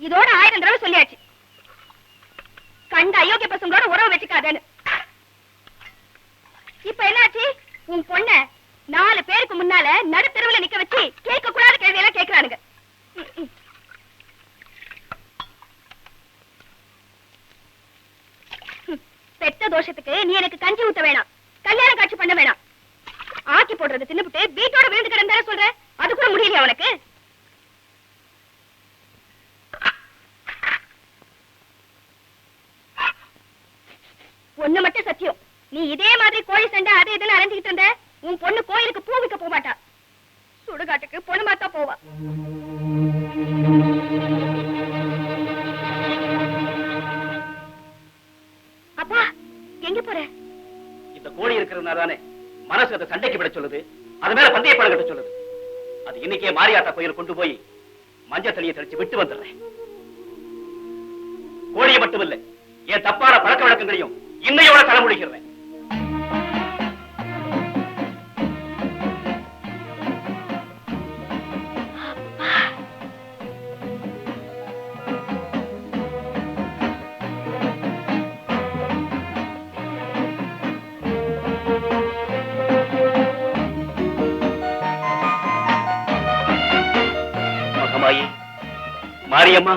இதோட 1000 தடவை சொல்லியாச்சு. கண்ட அயோக்கிய பசங்களோட உறவு வச்சுக்காதேன்னு. இப்ப என்னாச்சு? உன் பொண்ண 4 பேருக்கு முன்னால நடுத்தெருவுல நிக்க வச்சு கேட்க கூடாத கேள்வியெல்லாம் கேட்கிறானுங்க. பெத்த தோஷத்துக்கு நீ எனக்கு கஞ்சி ஊத்த வேணாம், கல்யாணம் காட்சி பண்ண வேணாம். ஆக்கி போடுறது தின்னுபிட்டு வீட்டோட விழுந்து கிடந்தார சொல்ற, அது கூட முடியலையா உனக்கு? ஒண்ணு மட்டும் சத்தியம், நீ இதே மாதிரி கோழி சண்டை அது இதுன்னு அரைஞ்சுக்கிட்டு இருந்த, உன் பொண்ணு கோயிலுக்கு பூ விற்க போக மாட்டா, சுடுகாட்டுக்கு பொண்ணு மாத்தா போவா. அப்பா எங்க போற? இந்த கோழி இருக்கிறதுனாலே மனசு அதை சண்டைக்கு விட சொல்லுது, அது மேல பந்தய படம் கட்ட சொல்லுது. அது இன்னைக்கே மாரியாத்தா கோயில் கொண்டு போய் மஞ்சள் தண்ணியை தெளிச்சு விட்டு வந்துடுறேன். கோழியை மட்டும் இல்ல, என் தப்பான பழக்க வழக்கங்களையும் இன்னையோட தலைமுடிக்கிறேன். மகமாயி, மாரியம்மா,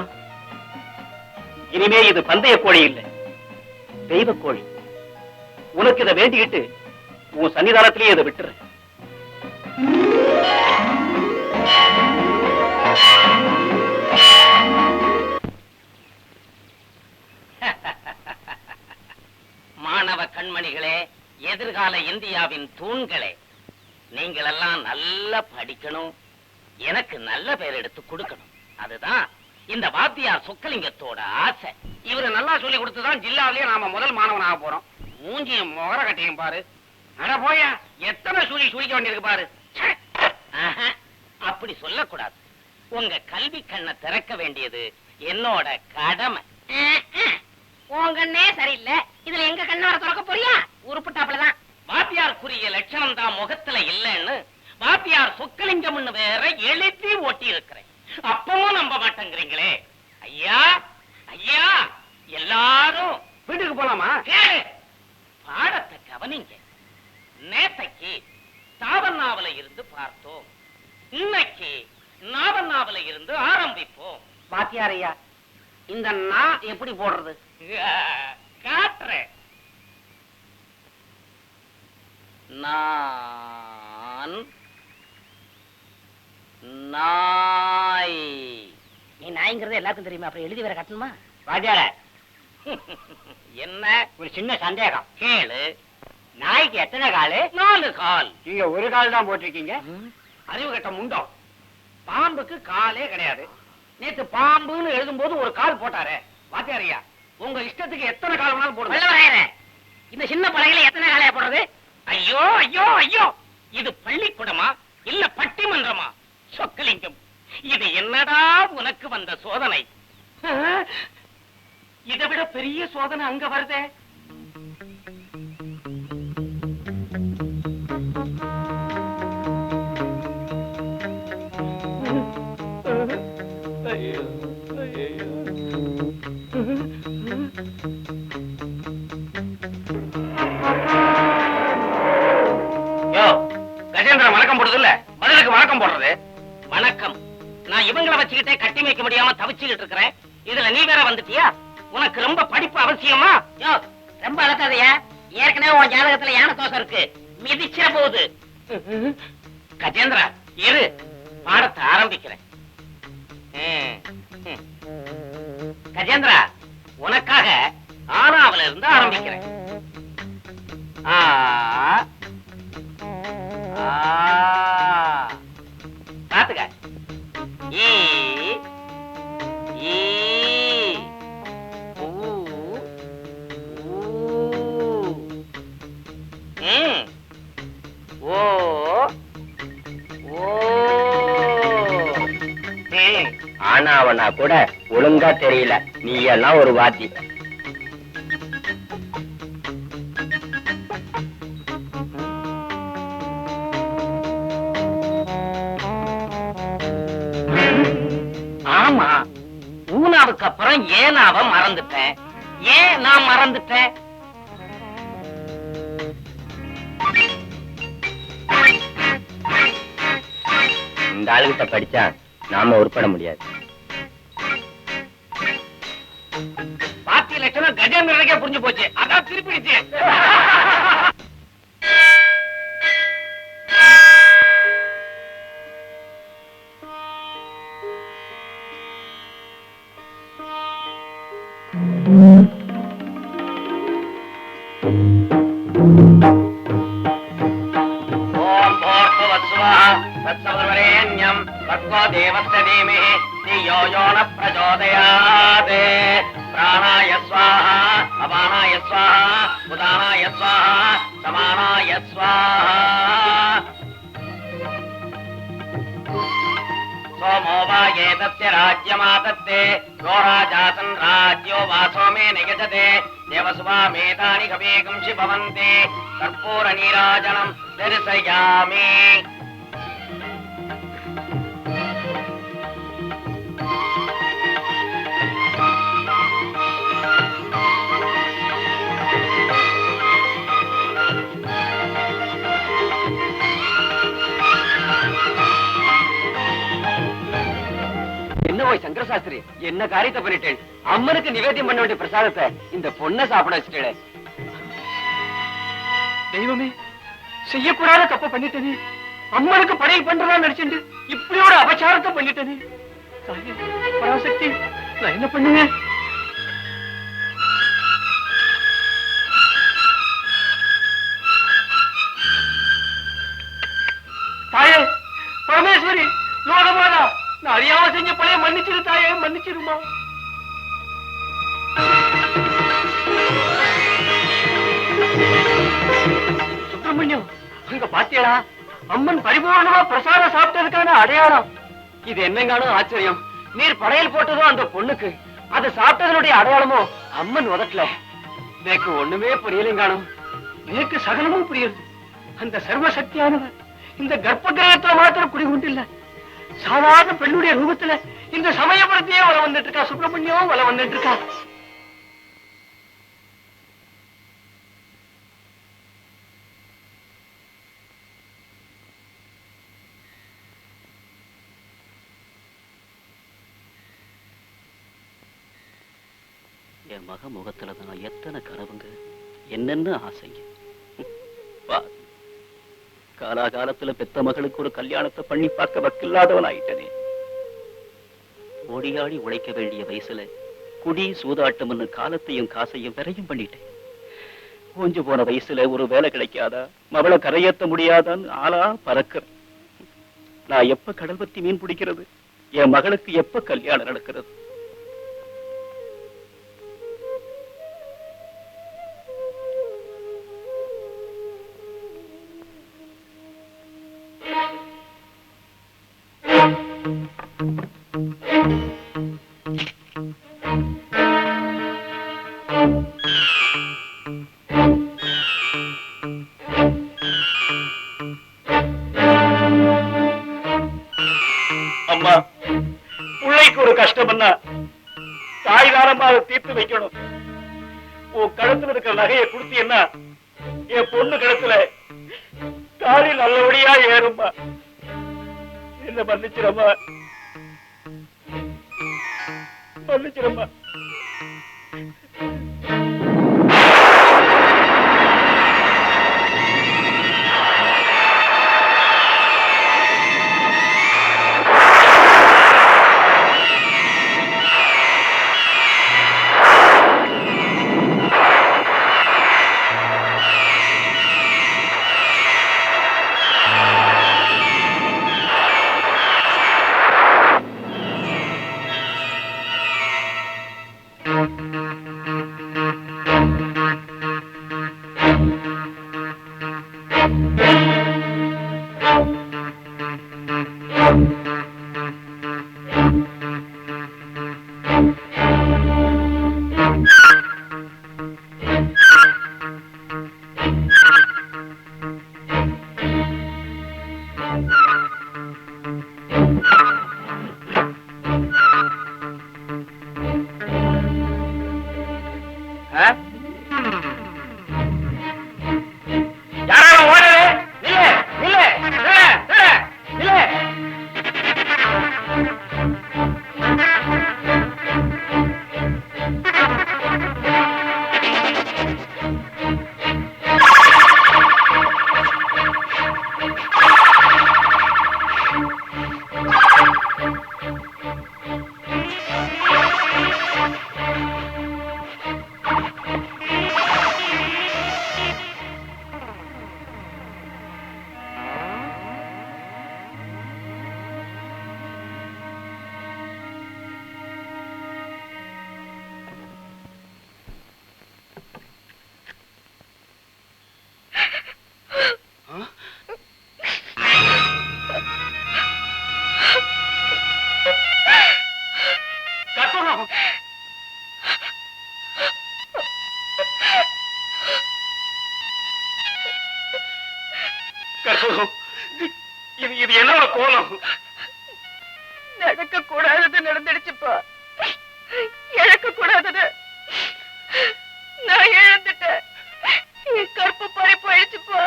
இனிமே இது பந்தய கோழி இல்லை, தெய்வ கோழி. உனக்கு இதை வேண்டிக்கிட்டு உன் சன்னிதானத்திலேயே இதை விட்டுற. மாணவ கண்மணிகளே, எதிர்கால இந்தியாவின் தூண்களே, நீங்கள் எல்லாம் நல்லா படிக்கணும், எனக்கு நல்ல பேர் எடுத்து கொடுக்கணும். அதுதான் இந்த வாத்தியார் சொக்கலிங்கத்தோட ஆசை. இவரு நல்லா சொல்லி கொடுத்துதான் ஜில்லாவிலேயே நாம முதல் மாணவன் ஆக போறோம். மூஞ்சியும் முகர கட்டியும் பாரு. அட போயா, எத்தனை சுழிக்க வேண்டியிருக்கு பாரு. அப்படி சொல்லக்கூடாது. உங்க கல்வி கண்ணை திறக்க வேண்டியது என்னோட கடமை. உன் கண்ணே சரியில்லை, இதுல எங்க கண்ணை வர திறக்க போறியா? உருப்புட்டாப்புலதான். வாத்தியாருக்குரிய லட்சணம் தான் முகத்துல இல்லைன்னு வாத்தியார் சொக்கலிங்கம்னு வேற எழுதி ஓட்டி இருக்கிறேன். அப்பவும் நம்ப மாட்டேங்கிறீங்களே. ஐயா ஐயா, எல்லாரும் வீட்டுக்கு போலாமா? பாடத்தை கவனிங்க. நேத்தைக்கு தாவண்ணாவில இருந்து பார்த்தோம், இன்னைக்கு நாவண்ணாவில இருந்து ஆரம்பிப்போம். வாத்தியாரையா, இந்த நான் எப்படி போடுறது? காட்டுறேன். நான் நாய். நீ நாய்ங்கிறது எல்லாருக்கும் தெரியுமா, அப்புறம் எழுதி வேற கட்டணுமா? வாத்தியார, என்ன ஒரு சின்ன சந்தேகம். கேளு. நாய்க்கு எத்தனை காலு? 4 கால். நீங்க ஒரு கால் தான் போட்டிருக்கீங்க. அறிவு கட்ட முண்டம். பாம்புக்கு காலே கிடையாது. நேத்து பாம்புன்னு எழுதும் போது ஒரு கால் போட்டாரே. வாத்தியாரையா, உங்க இஷ்டத்துக்கு எத்தனை கால் வேணாலும் போடுங்க. இந்த சின்ன பழகையில எத்தனை காலையா போடுறது? ஐயோ ஐயோ ஐயோ, இது பள்ளிக்கூடமா இல்ல பட்டிமன்றமா? சொக்கலிங்கம், இது என்னடா உனக்கு வந்த சோதனை? இதை விட பெரிய சோதனை அங்க வருதே. கஜேந்திரன் வணக்கம் போடுறது இல்ல, பதிலுக்கு வணக்கம் போடுறது. வணக்கம். நான் இவங்களை வச்சுக்கிட்டே கட்டி வைக்க முடியாம தவிச்சுக்கிட்டு இருக்கிறேன். இதுல நீ வேற வந்துட்டியா? உனக்கு ரொம்ப படிப்பு அவசியமா? யோ, ரொம்ப அலட்டாதயா. ஏற்கனவே உன் ஜாதகத்துல யானை தோசை இருக்கு, மிதிச்சிட போகுது. கஜேந்திரா, இரு, பாடத்தை ஆரம்பிக்கிறேன். கஜேந்திரா, உனக்காக ஆறாவதுல இருந்து ஆரம்பிக்கிறேன். பாத்துக்க. ஈ ஈ ஊ ஊ ஓ ஓ. ஆனாவனா கூட ஒழுங்கா தெரியல, நீ எல்லாம் ஒரு வாத்தி. ஆமா, ஊனா அப்புறம் ஏன் அவ மறந்துட்டேன்? ஏன் நான் மறந்துட்டேன்? இந்த ஆளுகிட்ட படிச்சா நாம உருப்பட முடியாது. பாத்தி லட்சணம் கஜேந்திரனுக்கே புரிஞ்சு போச்சு. அதான் திருப்பிடுச்சு. ஓம் போர்வத்ஸ்வாஹ தத்சவிதுர்வரேண்யம் தத்வோ தேவஸ்ய தீமஹி धियो यो न प्रचोदयात् प्राणाय स्वाहा अपानाय स्वाहा उदानाय स्वाहा समानाय स्वाहा सोमो वा एतस्य राज्यमादत्ते यो राजासन् राज्यो वासो मे निगजते देवसुवामेतानि कवेगंसि भवन्ति कर्पूरनीराजनं दर्शयामि சங்கர சாஸ்திரி என்ன காரியத்தை பண்ணிட்டேன்? அம்மனுக்கு நிவேதியம் பண்ண வேண்டிய பிரசாதத்தை இந்த பொண்ணை சாப்பிட வச்சுட்டே. தெய்வமே, செய்யக்கூடாத தப்ப பண்ணிட்டேனே. அம்மனுக்கு படையல் பண்றதா நினைச்சுட்டு இப்படியோட அபச்சாரத்தை பண்ணிட்டேனே. பராசக்தி, நான் என்ன பண்ணுவேன்? தாயே பரமேஸ்வரி, லோகமாதா, நான் அறியாம செஞ்ச பழைய மன்னிச்சிரு தாயே, மன்னிச்சிருமா. சுப்பிரமணியம், அங்க பாத்தியடா, அம்மன் பரிபூர்ணமா பிரசாதம் சாப்பிட்டதுக்கான அடையாளம். இது என்னங்கானோ ஆச்சரியம். நீர் படையல் போட்டதும் அந்த பொண்ணுக்கு, அதை சாப்பிட்டதனுடைய அடையாளமோ அம்மன் உதட்டல. எனக்கு ஒண்ணுமே புரியலைங்கானோ. எனக்கு சகலமும் புரியுது. அந்த சர்வசக்தியானவர் இந்த கர்ப்ப கிரகத்துல மாத்திரம் குடிகொண்டில்ல, சாதாரண பெண்ணுடைய ரூபத்துல இந்த சமயபுரத்தையே வள வந்துட்டு இருக்கா. சுப்பிரமணியம் வள வந்துட்டு இருக்கா. என் மக முகத்துலதான் எத்தனை கனவுங்க, என்னென்ன ஆசைங்க. காலாகாலத்துல பெத்த மகளுக்கு ஒரு கல்யாணத்தை பண்ணி பார்க்க வக்கில்லாதவன் ஆயிட்டனே. ஓடியாடி உழைக்க வேண்டிய வயசுல குடி சூதாட்டம்னு காலத்தையும் காசையும் விரையும் பண்ணிட்டேன். கொஞ்சு போன வயசுல ஒரு வேலை கிடைக்காதா, மவளை கரையேற்ற முடியாதான்னு ஆளா பறக்கிற. நான் எப்ப கடல் பத்தி மீன் பிடிக்கிறது? என் மகளுக்கு எப்ப கல்யாணம் நடக்கிறது? அம்மா, பிள்ளைக்கு ஒரு கஷ்டம்னா தாய்தாரமா அதை தீர்த்து வைக்கணும். உன் கழுத்துல இருக்கிற நகையை கொடுத்தீங்கன்னா என் பொண்ணு கழுத்துல தாலி நல்லபடியா ஏறும்பா. என்ன மன்னிச்சிரம்மா, மன்னிச்சிரம்மா. போலாம். நடக்க கூடாதது நடந்துடுச்சுப்பா. இழக்க கூடாதது நான் இழந்துட்டேன். என் கற்பு பறி போயிடுச்சுப்பா.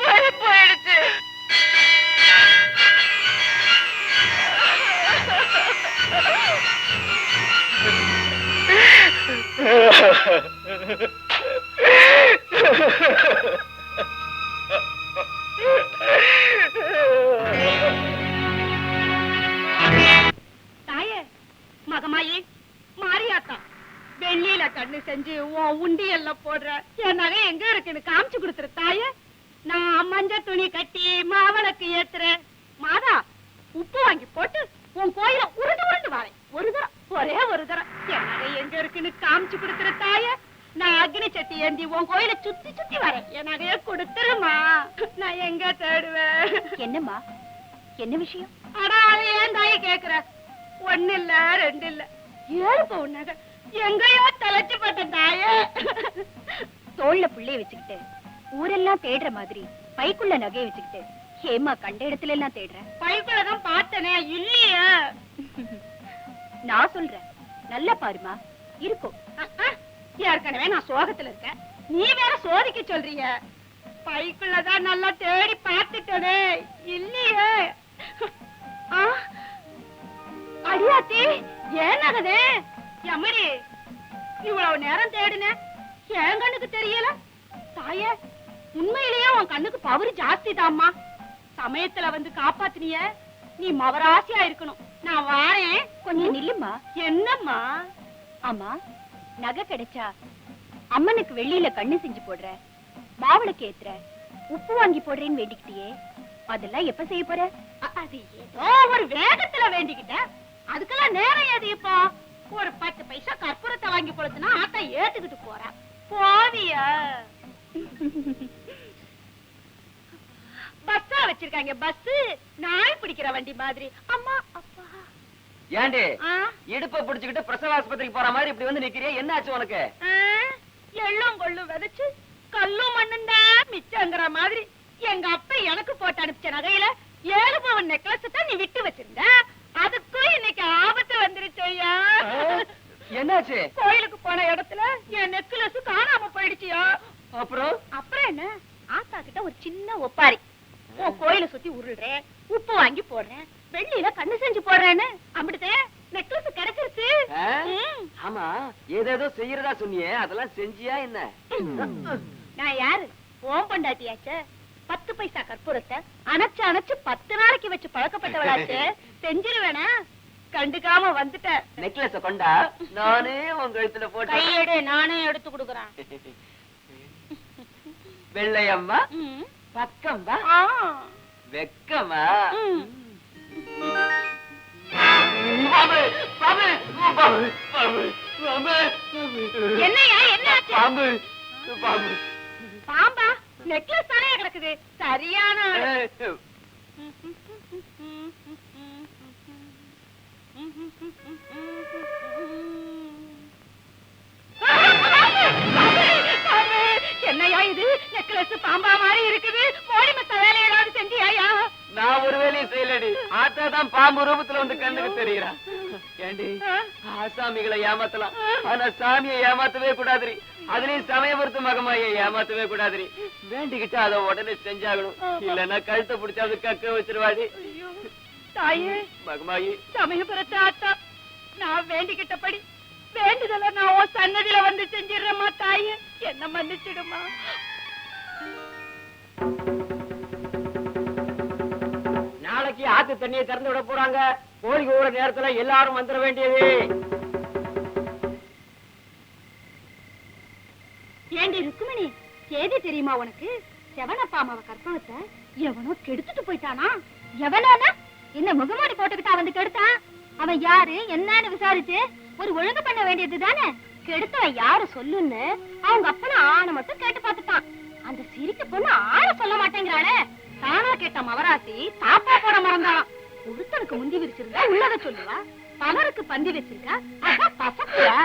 பறி போயிடுச்சு. தாயே, மகமாயி, மாரியாத்தா, வெள்ளியில கண்ணு செஞ்சு உன் உண்டியல்ல போடுற என் நகை எங்க இருக்குன்னு காமிச்சு கொடுத்துரு தாயே. நான் மஞ்ச துணி கட்டி மாவளக்கு ஏத்துறேன். மாதா, உப்பு வாங்கி போட்டு உன் கோயில உருண்டு உருண்டு வரேன். ஒரு தரம், ஒரே ஒரு தரம் என் நகை எங்க இருக்குன்னு காமிச்சு கொடுத்துரு தாயே. நான் அக்னி சட்டி ஏந்தி உன் கோயில சுத்தி சுத்தி வரேன். என் நகைய கொடுத்துருமா. நான் எங்க தேடுவேன்? என்னம்மா, என்ன விஷயம்? அடா, ஏன் தாயே கேக்குற? ஒண்ணு இல்ல, ரெண்டு இல்ல, 7 பவுன் நகை எங்கயோ தொலைச்சு போட்டேன் தாயே. தோல்ல புள்ளைய வச்சுக்கிட்டு ஊரெல்லாம் தேடுற மாதிரி பைக்குள்ள நகைய வச்சுக்கிட்டு ஏமா கண்ட இடத்துல எல்லாம் தேடுற? பைக்குள்ளதான் பார்த்தனே, இல்லையே. நான் சொல்றேன், நல்லா பாருமா, இருக்கும். ஏற்கனவே நான் சோகத்துல இருக்கேன், நீ வேற சோதிக்க சொல்றீங்க. பைக்குள்ளதான் நல்லா தேடி பார்த்துட்டனே, இல்லையே. அடியாத்தி, ஏன் நகதே? எம்மடி, இவ்வளவு நேரம் தேடின என் கண்ணுக்கு தெரியல. தாயே, உண்மையிலேயே உன் கண்ணுக்கு பவர் ஜாஸ்தி தாம்மா. சமயத்துல வந்து காப்பாத்தினிய, நீ மவராசியா இருக்கணும். நான் வாரேன். கொஞ்சம் நில்லுமா. என்னம்மா? ஆமா, நகை கிடைச்சா அம்மனுக்கு வெள்ளியில கண்ணு செஞ்சு போடுற, மாவளுக்கு ஏத்துற, உப்பு வாங்கி போடுறேன்னு வேண்டிக்கிட்டியே, அதெல்லாம் எப்ப செய்ய போற? அது ஏதோ ஒரு வேகத்துல வேண்டிக்கிட்டேன். அதுக்கெல்லாம் நேரம் ஏது இப்போ? ஒரு 10 பைசா கற்பூரத்தை வாங்கி கொடுத்தனா ஆத்தா ஏத்துக்கிட்டு போற. போவியா? பஸ்ஸா வச்சிருக்காங்க. பஸ் நாய் பிடிக்கிற வண்டி மாதிரி. அம்மா, அப்பா. ஏண்டி ஆ? இடுப்ப பிடிச்சுக்கிட்டு பிரசவ ஆஸ்பத்திரிக்கு போற மாதிரி இப்படி வந்து நிக்கிறியா? என்ன ஆச்சு உனக்கு? எள்ளும் கொள்ளும் விதைச்சு கல்லும் மண்ணுண்டா மிச்சங்கிற மாதிரி எங்க அப்பா எனக்கு போட்டு அனுப்பிச்ச நகையில 7 பவுன் நெக்லஸ் தான் நீ விட்டு வச்சிருந்த. அதுக்கும் இன்னைக்கு ஆபத்து வந்துருச்சு ஐயா. என்னாச்சு? கோயிலுக்கு போன இடத்துல என் நெக்லஸ் காணாம போயிடுச்சியா. அப்புறம் அப்புறம் என்ன, ஆத்தா கிட்ட ஒரு சின்ன ஒப்பாரி, உன் கோயில சுத்தி உருள்றேன், உப்பு வாங்கி போடுறேன், வெள்ளியில கண்ணு செஞ்சு போடுறேன்னு அம்பிடுதே நெக்லஸ் கிடைச்சிருச்சு. ஆ? ஆமா, ஏதேதோ செய்யறதா சொன்னியே, அதெல்லாம் செஞ்சியா என்ன? நான் யாரு? ஓம் பொண்டாட்டியாச்சே. 10 பைசா கற்பூரத்தை அணைச்சு அணைச்சு 10 நாளைக்கு வச்சு பழக்கப்பட்டவளாச்சு. செஞ்சிருவேனா? கண்டுக்காம வந்துட்டேன். நெக்லஸ கொண்டா, நானே உங்க கழுத்துல போட்டு கையெடு, நானே எடுத்து கொடுக்குறேன். வெள்ளையம்மா ம். பக்கம் வா, ஆ. வெக்கமா? ம். பாபு, பாபு, பாபு, பாபு, பாபு. என்னய்யா, என்னாச்சு? பாம்பு, பாம்பு. பாம்பா? நெக்லஸ் தானே கிடக்குது. சரியான ஆளு. என்னையா இது? நெக்லஸ் பாம்பா மாதிரி இருக்குது. மோடி மத்த வேலை ஏதாவது செஞ்சியாயா? நான் ஒரு வேலையும் செய்யலடி. ஆத்தா தான் பாம்பு ரூபத்துல வந்து கண்ணுக்கு தெரியுறா. ஏண்டி, ஆசாமிகளை ஏமாத்தலாம், ஆனா சாமியை ஏமாத்தவே கூடாதுரி. அதுலயும் சமயபுரத்து மகமாயை ஏமாத்தவே கூடாதுரி. வேண்டிக்கிட்டு அதை உடனே செஞ்சாகணும். இல்லன்னா கழுத்தை பிடிச்சாவது கக்க வச்சிருவாடி. தாயே, மகமாயி, சமயபுரத்து ஆத்தா, நான் வேண்டிக்கிட்டபடி வேண்டுதல நான் உன் சன்னதியில வந்து செஞ்சிடுறேம்மா. தாயே, என்ன மன்னிச்சிடுமா. நாளைக்கு ஆத்து தண்ணியை திறந்து விட போறாங்க. கோழிக்கு ஊற நேரத்துல எல்லாரும் வந்துட வேண்டியது. ஏண்டி ருக்குமணி, சேதி தெரியுமா உனக்கு? செவனப்பா அம்மாவ கற்பகத்தை எவனோ கெடுத்துட்டு போயிட்டானா? எவனானா? என்ன முகமாடி போட்டுக்கிட்டா வந்து கெடுத்தான்? அவன் யாரு என்னன்னு விசாரிச்சு ஒரு ஒழுங்கு பண்ண வேண்டியது தானே. கெடுத்தவன் யாரு சொல்லுன்னு அவங்க அப்பன ஆன மட்டும் கேட்டு பார்த்துட்டான். அந்த சிரிக்க பொண்ணு ஆள சொல்ல மாட்டேங்கிறாளே. தானா கேட்ட மவராசி தாப்பா போட மறந்தாளாம். ஒருத்தனுக்கு முந்தி விரிச்சிருந்தா உள்ளத சொல்லுவா, பலருக்கு பந்தி வச்சிருக்கா, அதான் பசக்குறா.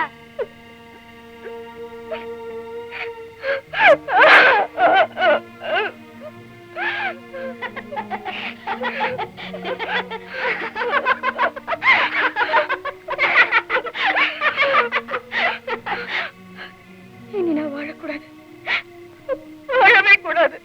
இனி நான் வாழக்கூடாது, வாழவே கூடாது.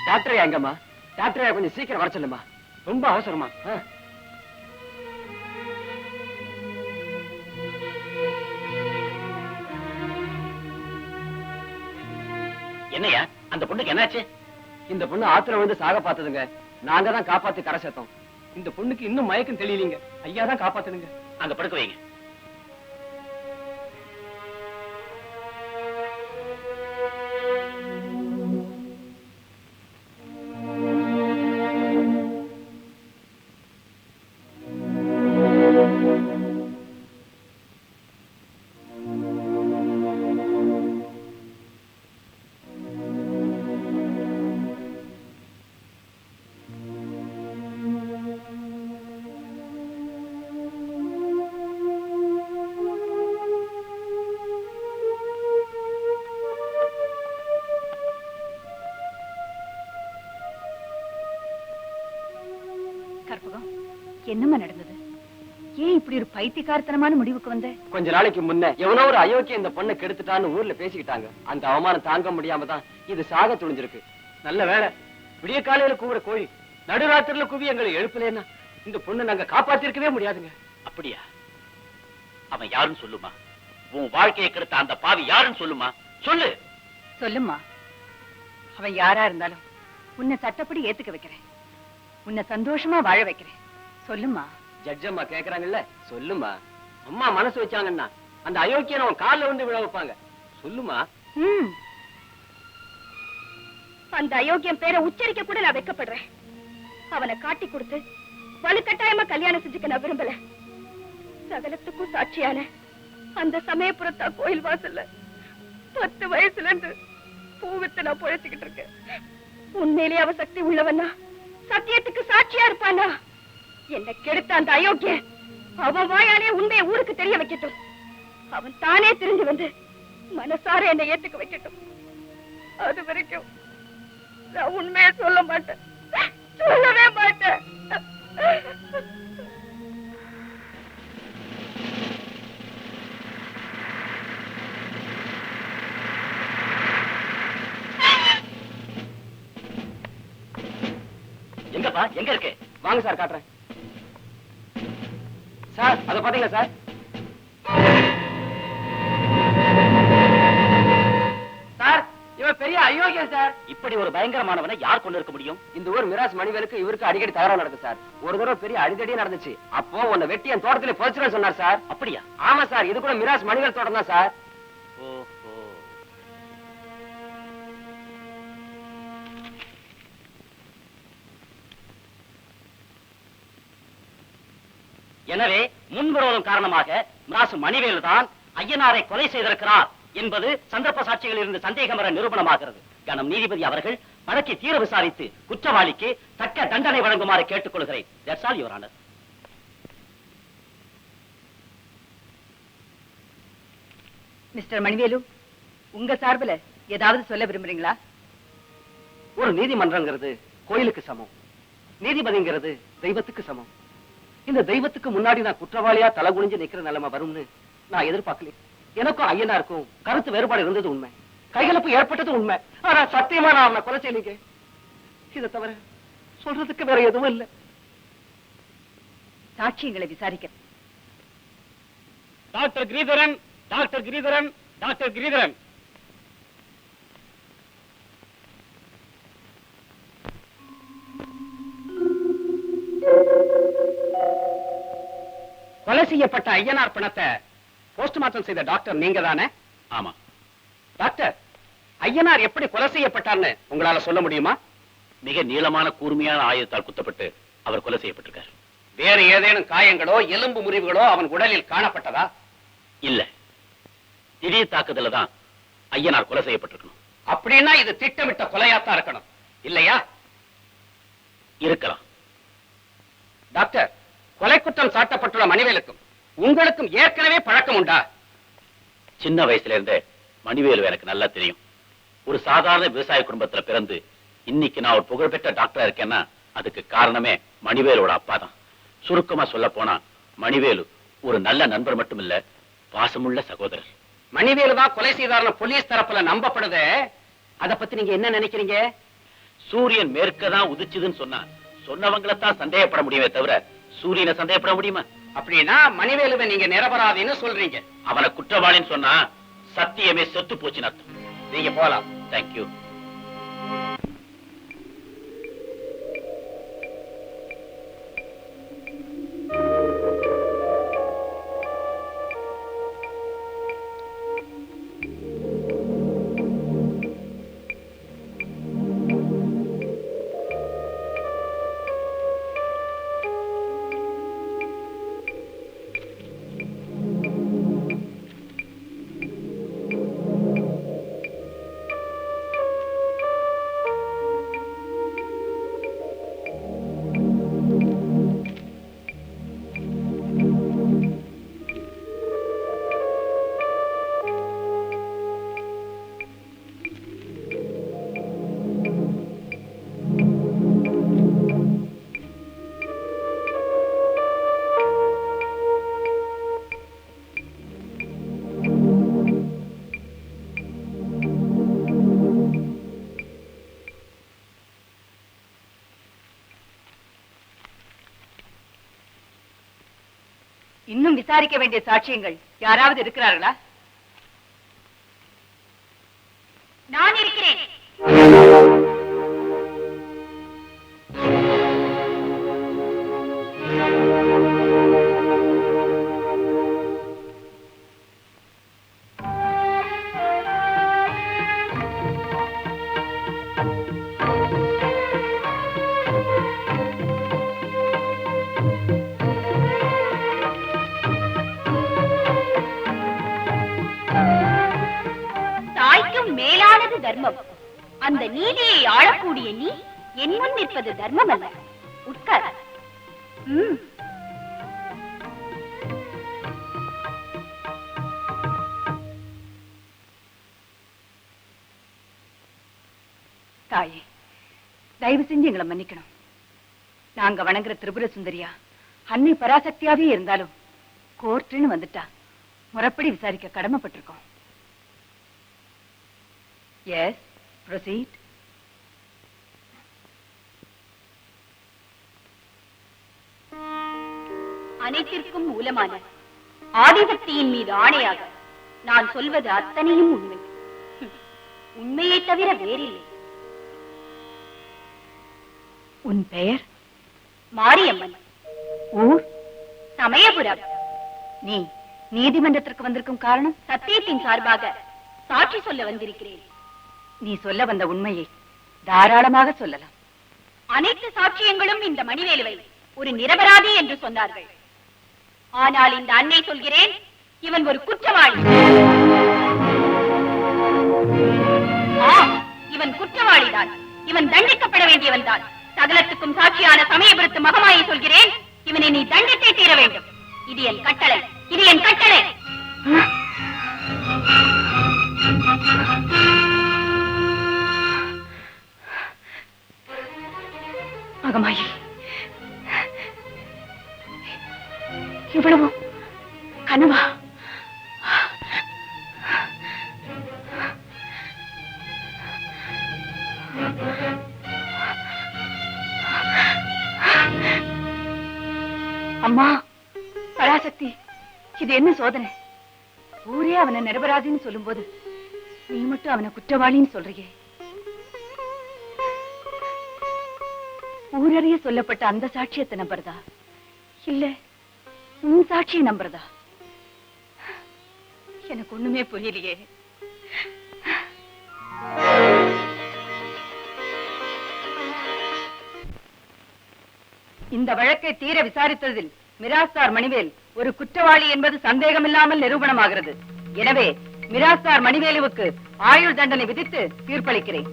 டாக்டர் எங்கம்மா? டாக்டர் கொஞ்சம் சீக்கிரம் வர சொல்லுமா, ரொம்ப அவசரமா. என்னையா அந்த பொண்ணுக்கு என்னாச்சு? இந்த பொண்ணு ஆத்துல வந்து சாக பார்த்ததுங்க, நாங்க தான் காப்பாத்தி கரை சேர்த்தோம். இந்த பொண்ணுக்கு இன்னும் மயக்கம் தெரியலீங்க, ஐயா தான் காப்பாத்துனுங்க. அங்க படுக்க வைங்க. என்னமா நடந்தது? ஏன் இப்படி ஒரு பைத்தியக்காரத்தனமான முடிவுக்கு வந்த? கொஞ்ச நாளைக்கு முன்ன எவனோ ஒரு அயோக்கிய இந்த பொண்ணை கெடுத்துட்டான்னு ஊர்ல பேசிக்கிட்டாங்க. அந்த அவமானம் தாங்க முடியாம தான் இது சாக துணிஞ்சிருக்கு. நல்ல வேலை, விடிய காலையில கூவுற கோழி நடுராத்திரில கூவி எங்களை எழுப்பலன்னா இந்த பொண்ணை நாங்க காப்பாத்திருக்கவே முடியாதுங்க. அப்படியா? அவன் யாருன்னு சொல்லுமா? உன் வாழ்க்கையை கெடுத்த அந்த பாவி யாருன்னு சொல்லுமா, சொல்லு. சொல்லுமா, அவன் யாரா இருந்தாலும் உன்னை சட்டப்படி ஏத்துக்க வைக்கிறேன், உன்னை சந்தோஷமா வாழ வைக்கிறேன். சொல்லுமா. ஜட்ஜம்மா கேக்குறாங்கல்ல, சொல்லுமா. அம்மா மனசு வச்சாங்கன்னா அந்த அயோக்கியன் அவன் காலில் வந்து விழ வைப்பாங்க. சொல்லுமா. அந்த அயோக்கியம் பேரை உச்சரிக்க கூட நான் வெட்கப்படுறேன். அவனை காட்டி கொடுத்து வலுக்கட்டாயமா கல்யாணம் செஞ்சுக்க நான் விரும்பல. சகலத்துக்கும் சாட்சியான அந்த சமயபுரத்தா கோயில் வாசல்ல 10 வயசுல இருந்து பூவித்து நான் பொழைச்சுக்கிட்டு இருக்கேன். உண்மையிலே அவ சக்தி உள்ளவனா, சத்தியத்துக்கு சாட்சியா இருப்பானா? என்ன கெடுத்த அந்த அயோக்கியன் அவன் வாயாலே உண்மையை ஊருக்கு தெரிய வைக்கட்டும். அவன் தானே திரும்பி வந்து மனசார என்னை ஏத்துக்க வைக்கட்டும். அது வரைக்கும் நான் உண்மையை சொல்ல மாட்டேன், சொல்லவே மாட்டேன். எங்கப்பா, எங்க இருக்கு? வாங்க சார், காட்டுறேன். சார், அதை பாத்தீங்களா சார்? சார், இவன் பெரிய அயோக்கியன் சார். இப்படி ஒரு பயங்கரமானவனை யார் கொண்டு இருக்க முடியும்? இந்த ஊர் மிராஸ் மணிவேலுக்கு இவருக்கு அடிக்கடி தகராறு நடக்குது சார். ஒரு தடவை பெரிய அடிதடியே நடந்துச்சு. அப்போ உன்னை வெட்டி என் தோட்டத்திலே போச்சுன்னு சொன்னார் சார். அப்படியா? ஆமா சார், இது கூட மிராஸ் மணிவேல் தோட்டம் தான் சார். ஓஹோ. எனவே முன்விரோதம் காரணமாக மிராசு மணிவேலு தான் ஐயனாரை கொலை செய்திருக்கிறார் என்பது சந்தர்ப்ப சாட்சிகளில் இருந்து சந்தேகம் வர நிரூபணமாகிறது. கனம் நீதிபதி அவர்கள் வழக்கை தீர விசாரித்து குற்றவாளிக்கு தக்க தண்டனை வழங்குமாறு கேட்டுக் கொள்கிறேன். That's all, Your Honor. Mister Manivelu, உங்க சார்பில் ஏதாவது சொல்ல விரும்புறீங்களா? ஒரு நீதிமன்றங்கிறது கோயிலுக்கு சமம், நீதிபதிங்கிறது தெய்வத்துக்கு சமம். இந்த தெய்வத்துக்கு முன்னாடி நான் குற்றவாளியா தலை குனிஞ்சு நிக்கிற நிலைமை வரும்னு நான் எதிர்பார்க்கல. எனக்கும் ஐயனாருக்கும் கருத்து வேறுபாடு இருந்தது உண்மை. கைகலப்பு ஏற்பட்டது உண்மை. ஆனா சத்தியமா நான் அவனை கொலை செய்யலீங்க. இதை தவிர சொல்றதுக்கு வேற எதுவும் இல்லை. சாட்சியங்களை விசாரிக்க. Doctor Giridharan, doctor Giridharan, doctor Giridharan. கொலை செய்யப்பட்ட ஐயனார் பணத்தை போஸ்ட்மார்ட்டம் செய்த டாக்டர் நீங்க தானே? ஆமா. டாக்டர், ஐயனார் எப்படி கொலை செய்யப்பட்டார்னு உங்களால சொல்ல முடியுமா? மிக நீளமான கூர்மையான ஆயுதத்தால் குத்தப்பட்டு அவர் கொலை செய்யப்பட்டிருக்கார். வேறு ஏதேனும் காயங்களோ எலும்பு முறிவுகளோ அவன் உடலில் காணப்பட்டதா? இல்ல, திடீர் தாக்குதல தான் ஐயனார் கொலை செய்யப்பட்டிருக்கணும். அப்படின்னா இது திட்டமிட்ட கொலையாத்தான் இருக்கணும், இல்லையா? இருக்கலாம். டாக்டர், கொலை குற்றம் சாட்டப்பட்டுள்ள மணிவேலுக்கும் உங்களுக்கும் ஏற்கனவே பழக்கம் உண்டா? சின்ன வயசுல இருந்தே மணிவேலு எனக்கு நல்லா தெரியும். ஒரு சாதாரண விவசாய குடும்பத்துல பிறந்து இன்னைக்கு நான் ஒரு புகழ்பெற்ற டாக்டரா இருக்கேன்னா அதுக்கு காரணமே மணிவேலோட அப்பா தான். சுருக்கமா சொல்ல போனா மணிவேலு ஒரு நல்ல நண்பர் மட்டும் இல்ல, பாசமுள்ள சகோதரர். மணிவேலு தான் கொலை செய்தார்னு போலீஸ் தரப்புல நம்பப்படுது. அத பத்தி நீங்க என்ன நினைக்கிறீங்க? சூரியன் மேற்கதான் உதிச்சுதுன்னு சொன்னா சொன்னவங்களைத்தான் சந்தேகப்பட முடியுமே தவிர சூரியனை சந்தேகப்பட முடியுமா? அப்படின்னா மணிவேலுவை நீங்க நிரபராதின்னு சொல்றீங்க. அவனை குற்றவாளின்னு சொன்னா சத்தியமே செத்து போச்சுன்னு அர்த்தம். நீங்க போலாம். தேங்க்யூ. இன்னும் விசாரிக்க வேண்டிய சாட்சியங்கள் யாராவது இருக்கிறார்களா? நான் இருக்கிறேன். மேலானது தர்மம். அந்த நீதியை ஆளக்கூடிய நீ என் முன் நிற்பது தர்மம் அல்ல. உட்கார். தாயே, தயவு செஞ்சு எங்களை மன்னிக்கணும். நாங்க வணங்குற திரிபுர சுந்தரியா அன்னை பராசக்தியாவே இருந்தாலும் கோர்ட்டுன்னு வந்துட்டா முறைப்படி விசாரிக்க கடமைப்பட்டிருக்கோம். Yes, proceed. அனைத்திற்கும் மூலமான ஆதிசக்தியின் மீது ஆணையாக நான் சொல்வது அத்தனையும் உண்மை. உண்மையை தவிர வேறில்லை. உன் பெயர்? மாரியம்மன். ஊர்? சமயபுரம். நீ நீதிமன்றத்திற்கு வந்திருக்கும் காரணம்? சத்தியத்தின் சார்பாக சாட்சி சொல்ல வந்திருக்கிறேன். நீ சொல்ல வந்த உண்மையை தாராளமாக சொல்லலாம். அனைத்து சாட்சியங்களும் இந்த மணிவேலுவை ஒரு நிரபராதி என்று சொன்னார்கள். ஆனால் இந்த அன்னை சொல்கிறேன், இவன் ஒரு குற்றவாளி. இவன் குற்றவாளிதான். இவன் தண்டிக்கப்பட வேண்டியவன் தான். சகலத்துக்கும் சாட்சியான சமயபுரத்து மகமாயை சொல்கிறேன், இவனை நீ தண்டித்தே தீர வேண்டும். இது என் கட்டளை. இது என் கட்டளை. மகமாயி, இவ்வளவு கனவா? அம்மா பராசக்தி, இது என்ன சோதனை? ஊரே அவனை நிரபராதின்னு சொல்லும் போது நீ மட்டும் அவனை குற்றவாளின்னு சொல்றியே. ஊரறிய சொல்லப்பட்ட அந்த சாட்சியத்தை நம்புறதா இல்ல உன் சாட்சியை நம்புறதா? எனக்கு ஒண்ணுமே புரியலையே. இந்த வழக்கை தீர விசாரித்ததில் மிராஸ்தார் மணிவேல் ஒரு குற்றவாளி என்பது சந்தேகமில்லாமல் நிரூபணமாகிறது. எனவே மிராஸ்தார் மணிவேலுவுக்கு ஆயுள் தண்டனை விதித்து தீர்ப்பளிக்கிறேன்.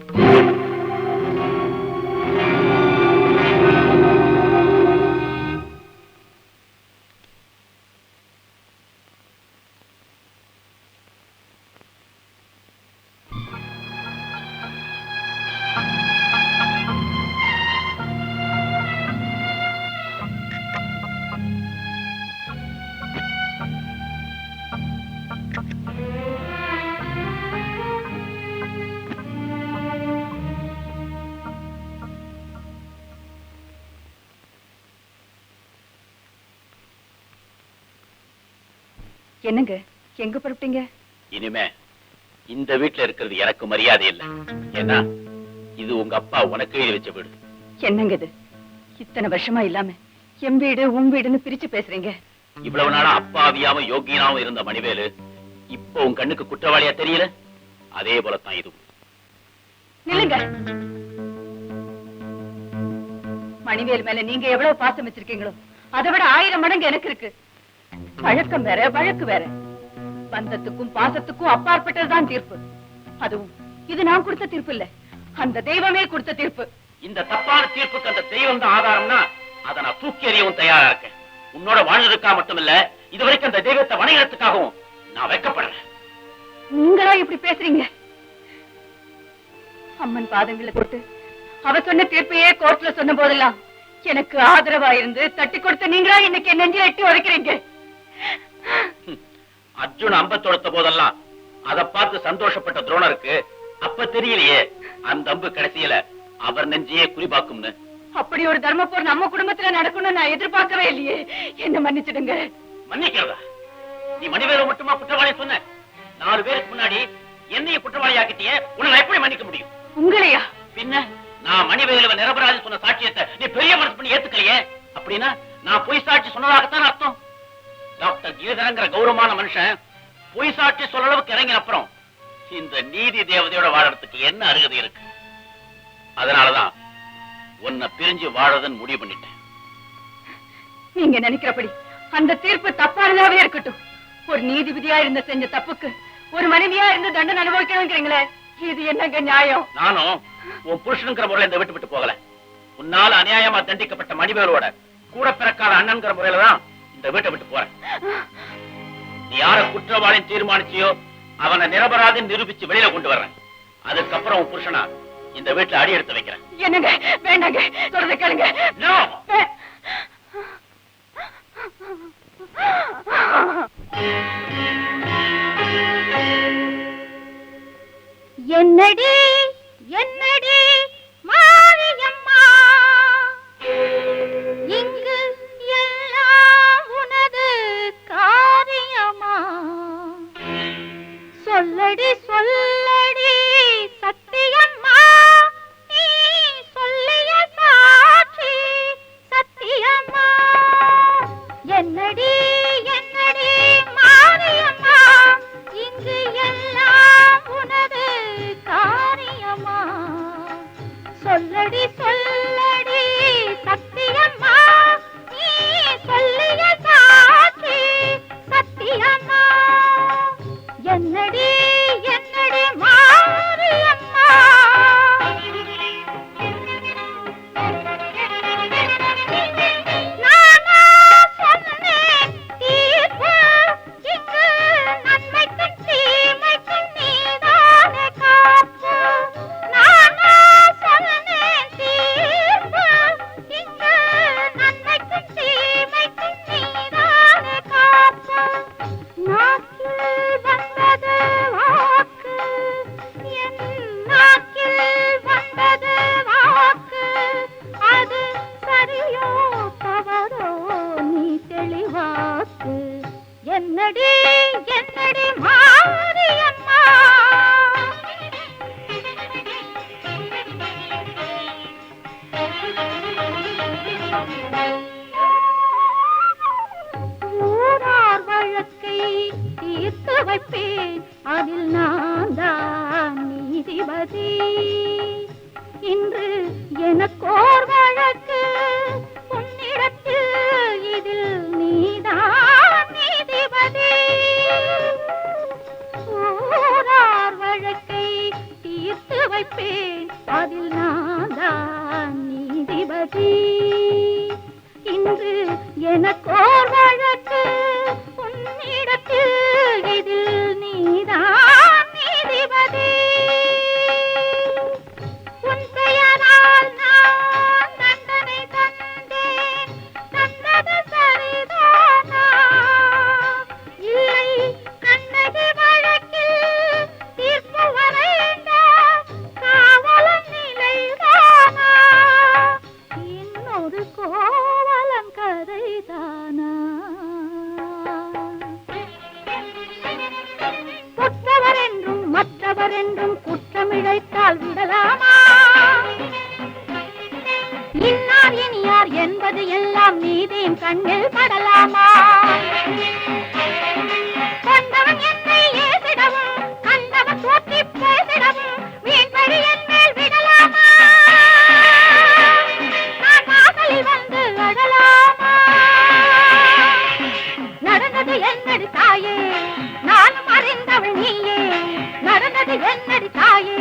என்னங்க எங்க புறப்பட்டீங்க? இனிமே இந்த வீட்டுல இருக்கிறது எனக்கு மரியாதை இல்லை. ஏன்னா இது உங்க அப்பா உனக்கு எழுதி வச்ச வீடு. என்னங்க இது இத்தனை வருஷமா இல்லாம என் வீடு உன் வீடுன்னு பிரிச்சு பேசுறீங்க. இவ்வளவு நாளா அப்பாவியாவும் யோகியனாவும் இருந்த மணிவேலு இப்போ உன் கண்ணுக்கு குற்றவாளியா தெரியல. அதே போலத்தான் இதுவும். நில்லுங்க. மணிவேல் மேல நீங்க எவ்வளவு பாசம் வச்சிருக்கீங்களோ அதை விட 1000 மடங்கு எனக்கு இருக்கு. பழக்கம் வேற வழக்கு வேற. பந்தத்துக்கும் பாசத்துக்கும் அப்பாற்பட்டதுதான் தீர்ப்பு. அதுவும் இது நான் கொடுத்த தீர்ப்பு இல்ல, அந்த தெய்வமே கொடுத்த தீர்ப்பு. இந்த தப்பான தீர்ப்புக்கு அந்த தெய்வம் தான் ஆதாரம்னா அதை நான் தூக்கி எறியவும் தயாரா இருக்கேன். உன்னோட வாழ்ந்ததுக்கா மட்டும் இல்ல, இதுவரைக்கும் அந்த தெய்வத்தை வணங்குறதுக்காகவும் நான் வெட்கப்படுறேன். நீங்களா இப்படி பேசுறீங்க? அம்மன் பாதங்களை போட்டு அவ சொன்ன தீர்ப்பையே கோர்ட்ல சொன்ன போதெல்லாம் எனக்கு ஆதரவா இருந்து தட்டி கொடுத்த நீங்களா இன்னைக்கு என் நெஞ்சில எட்டி உதைக்கிறீங்க. அர்ஜுன் அம்ப தொடுத்த போதெல்லாம் அதை பார்த்து சந்தோஷப்பட்ட துரோணருக்கு அப்ப தெரியலையே அந்த அம்பு கடைசியில அவர் நெஞ்சையே குறிபாக்கும்னு. அப்படி ஒரு தர்ம போர் நம்ம குடும்பத்துல நடக்கணும்னு நான் எதிர்பார்க்கவே இல்லையே. என்ன மன்னிச்சிடுங்க. மன்னிக்கிறதா? நீ மணிவேலு மட்டுமா குற்றவாளி சொன்ன? 4 பேருக்கு முன்னாடி என்னைய குற்றவாளி ஆக்கிட்டியே, உன்னை எப்படி மன்னிக்க முடியும்? உங்களையா? பின்ன நான் மணிவேலுவை நிரபராதி சொன்ன சாட்சியத்தை நீ பெரிய மனசு பண்ணி ஏத்துக்கலையே. அப்படின்னா நான் பொய் சாட்சி சொன்னதாகத்தான் அர்த்தம். டாக்டர் கிரிதரங்கிற கௌரவமான மனுஷன் பொய் சாட்சி சொல்ற அளவுக்கு இறங்கின அப்புறம் இந்த நீதி தேவதையோட வாழறதுக்கு என்ன அருகதை இருக்கு? அதனாலதான் உன்னை பிரிஞ்சு வாழறதுன்னு முடிவு பண்ணிட்டேன். நீங்க நினைக்கிறபடி அந்த தீர்ப்பு தப்பானதாவே இருக்கட்டும். ஒரு நீதிபதியா இருந்த செஞ்ச தப்புக்கு ஒரு மனைவியா இருந்து தண்டனை அனுபவிக்கணுங்கிறீங்களே, இது என்னங்க நியாயம்? நானும் உன் புருஷனுங்கிற முறையில இந்த விட்டு விட்டு போகல. உன்னால அநியாயமா தண்டிக்கப்பட்ட மணிவேலோட கூட பிறக்காத அண்ணன்கிற முறையில தான் இந்த வீட்டை விட்டு போறேன். நீ யார குற்றவாளின்னு தீர்மானிச்சியோ அவனை நிரபராதி நிரூபிச்சு வெளியில கொண்டு வர்றேன். அதுக்கப்புறம் உன் புருஷனா இந்த வீட்டுல அடி எடுத்து வைக்கிறேன். என்னங்க வேண்டாங்க, சொல்றதை கேளுங்க. No! என்னடி என்னடி மாரியம்மா, இங்கு எல்லாம் உனது காரியமா? சொல்லடி சொல்லடி சத்தியம்மா, நீ சொல்லிய சாட்சி சத்தியம்மா. என்னடி என்னடி மாரியம்மா, இங்கு எல்லாம் உனது காரியமா? சொல்லடி சொல்லடி சத்தியம்மா, நீ சொல்லிய சாட்சி சத்தியம்மா. என்னடி என்னடி மாரியம்மா. நானா சொன்னேன் தீர்ப்பு, இங்கு நன்மைக்கும் தீமைக்கும் நீதானே காப்பு. நானா சொன்னேன் தீர்ப்பு, ஊரார் வழக்கை தீர்த்து வைப்பேன், அதில் நான் தான் நீதிபதி. இன்று எனக்கோர் வழக்கு உன்னிடத்தில், இதில் நீதான் நீதிபதி. ஊரார் வழக்கை தீர்த்து வைப்பேன், அதில் நான் தான் நீதிபதி. இன்று எனக்கோர் வழக்கு உன்னிடத்தில், இதில் நீதான் நீதிபதி. உன் பெயரால் நான் தண்டனை தந்தேன், தந்தது சரிதானா? இல்லை, கண்ணகி வழக்கில் தீர்ப்பு வரைந்த காவலன் நிலைதானா? இன்னொரு கோவலன் கதைதானா? குற்றவர் என்றும் மற்றவர் என்றும் குற்றமிழைத்தால் விடலாமா? இன்னார் இனியார் என்பது எல்லாம் நீதியின் கண்ணில் படலாமா? கொண்டவன் என்னை ஏசிடவும், கண்டவன் தோற்றி பேசிடவும், வீண்வழி என் மேல் விடலாமா? நான் வாசலில் வந்து அழலாமா? நடந்தது என்னடி தாயே, நானும் அறிந்தவள் நீயே. நடந்தது என்னடி தாயே,